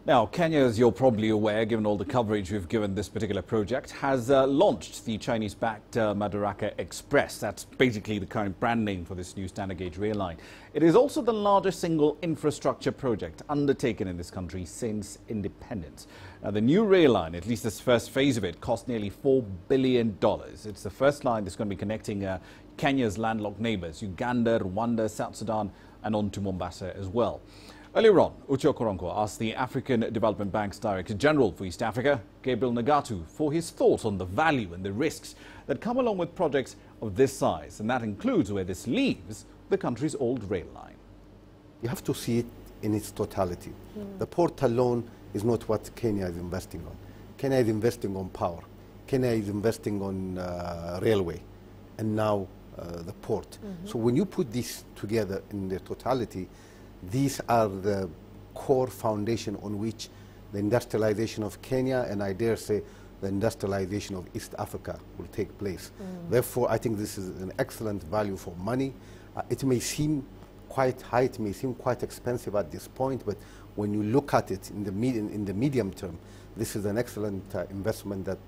Now, Kenya, as you're probably aware, given all the coverage we've given this particular project, has launched the Chinese-backed Madaraka Express. That's basically the current brand name for this new standard gauge rail line. It is also the largest single infrastructure project undertaken in this country since independence. Now, the new rail line, at least this first phase of it, cost nearly $4 billion. It's the first line that's going to be connecting Kenya's landlocked neighbors, Uganda, Rwanda, South Sudan, and on to Mombasa as well. Earlier on, Uche Okoronkwo asked the African Development Bank's Director General for East Africa, Gabriel Negatu, for his thoughts on the value and the risks that come along with projects of this size. And that includes where this leaves the country's old rail line. You have to see it in its totality. The port alone is not what Kenya is investing on. Kenya is investing on power. Kenya is investing on railway, and now the port. So when you put this together in the totality, these are the core foundation on which the industrialization of Kenya, and I dare say the industrialization of East Africa, will take place. Therefore, I think this is an excellent value for money. It may seem quite high, it may seem quite expensive at this point, but when you look at it in the medium term, this is an excellent investment that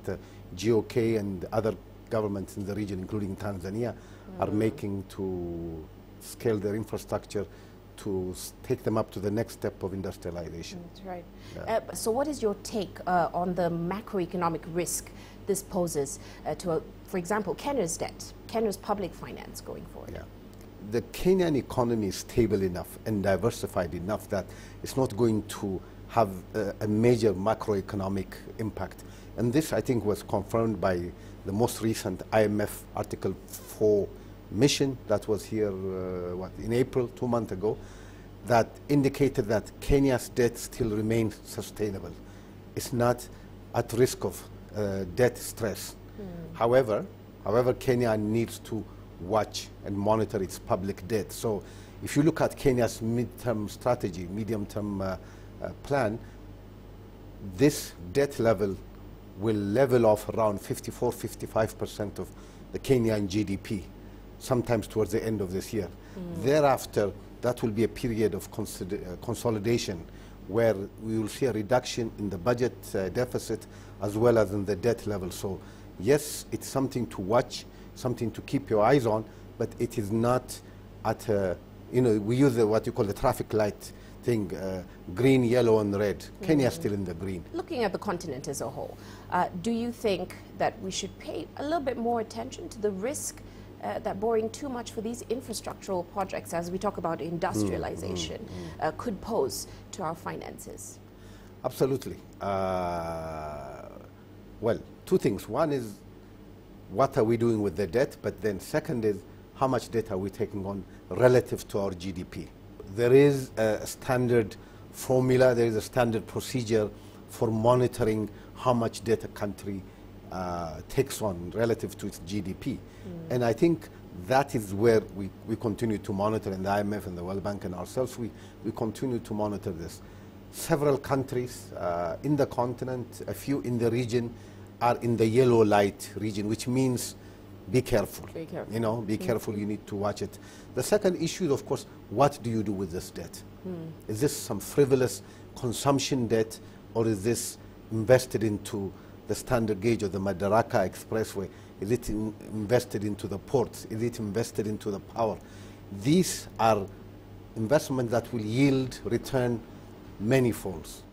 GOK and other governments in the region, including Tanzania, are making to scale their infrastructure to take them up to the next step of industrialization. That's right. Yeah. So what is your take on the macroeconomic risk this poses to, for example, Kenya's debt, Kenya's public finance going forward? Yeah. The Kenyan economy is stable enough and diversified enough that it's not going to have a major macroeconomic impact. And this, I think, was confirmed by the most recent IMF Article 4 mission that was here in April, 2 months ago, that indicated that Kenya's debt still remains sustainable. It's not at risk of debt stress. However, Kenya needs to watch and monitor its public debt. So if you look at Kenya's mid-term strategy, medium-term plan, this debt level will level off around 54–55% of the Kenyan GDP, sometimes towards the end of this year. Thereafter, that will be a period of consolidation where we will see a reduction in the budget deficit as well as in the debt level. So yes, it's something to watch, something to keep your eyes on, but it is not at a, we use what you call the traffic light thing, green, yellow, and red. Kenya is still in the green. Looking at the continent as a whole, do you think that we should pay a little bit more attention to the risk that borrowing too much for these infrastructural projects, as we talk about industrialization, could pose to our finances? Absolutely. Well, two things. One is, what are we doing with the debt? But then second is, how much debt are we taking on relative to our GDP? There is a standard formula, there is a standard procedure for monitoring how much debt a country takes on relative to its GDP. And I think that is where we continue to monitor, and the IMF and the World Bank and ourselves, we continue to monitor this. Several countries in the continent, a few in the region, are in the yellow light region, which means be careful. Be careful. Be careful, you need to watch it. The second issue is, of course, what do you do with this debt? Is this some frivolous consumption debt, or is this invested into the standard gauge of the Madaraka Expressway? Is it invested into the ports? Is it invested into the power? These are investments that will yield return many folds.